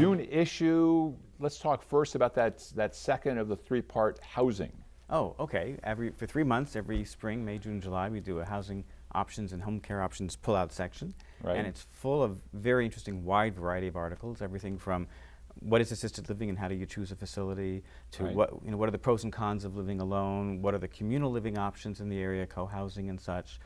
June issue, let's talk first about that second of the three-part housing. Oh, okay. For 3 months, every spring, May, June, July, we do a housing options and home care options pull-out section. Right. And it's full of very interesting, wide variety of articles, everything from what is assisted living and how do you choose a facility, to Right. what are the pros and cons of living alone, what are the communal living options in the area, co-housing and such.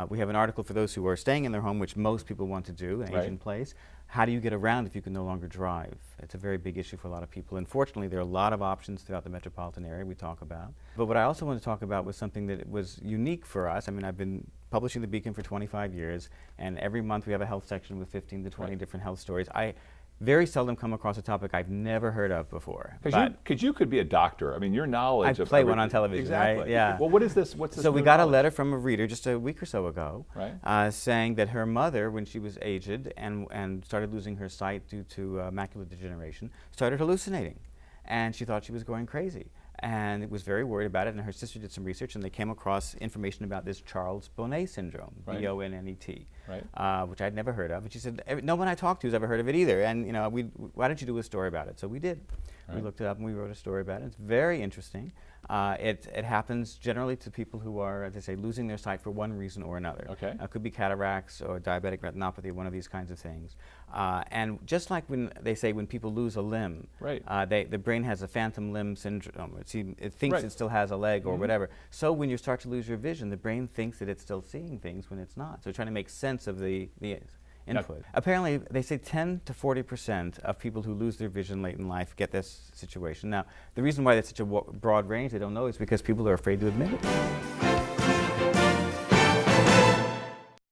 We have an article for those who are staying in their home, which most people want to do, an Right. aging place. How do you get around if you can no longer drive? It's a very big issue for a lot of people. Unfortunately, there are a lot of options throughout the metropolitan area we talk about. But what I also want to talk about was something that was unique for us. I mean, I've been publishing The Beacon for 25 years, and every month we have a health section with 15 to 20 Right. different health stories. I very seldom come across a topic I've never heard of before. Because you could be a doctor. I mean, your knowledge I of play one on television, exactly. right? Yeah. Well, what is this? What's this? So we new got a knowledge? letter from a reader just a week or so ago, Right. saying that her mother, when she was aged and started losing her sight due to macular degeneration, started hallucinating, and she thought she was going crazy, and was very worried about it. And her sister did some research, and they came across information about this Charles Bonnet syndrome, Right. B-O-N-N-E-T, Right. which I'd never heard of. And she said, no one I talked to has ever heard of it either. And why don't you do a story about it? So we did. Right. We looked it up and we wrote a story about it. It's very interesting. It happens generally to people who are, as I say, losing their sight for one reason or another. Okay. It could be cataracts or diabetic retinopathy, one of these kinds of things. And just like when they say when people lose a limb, Right. The brain has a phantom limb syndrome. It thinks Right. it still has a leg or Mhm. whatever. So when you start to lose your vision, the brain thinks that it's still seeing things when it's not. So trying to make sense of the input. Apparently, they say 10 to 40% of people who lose their vision late in life get this situation. Now, the reason why that's such a broad range, they don't know, is because people are afraid to admit it.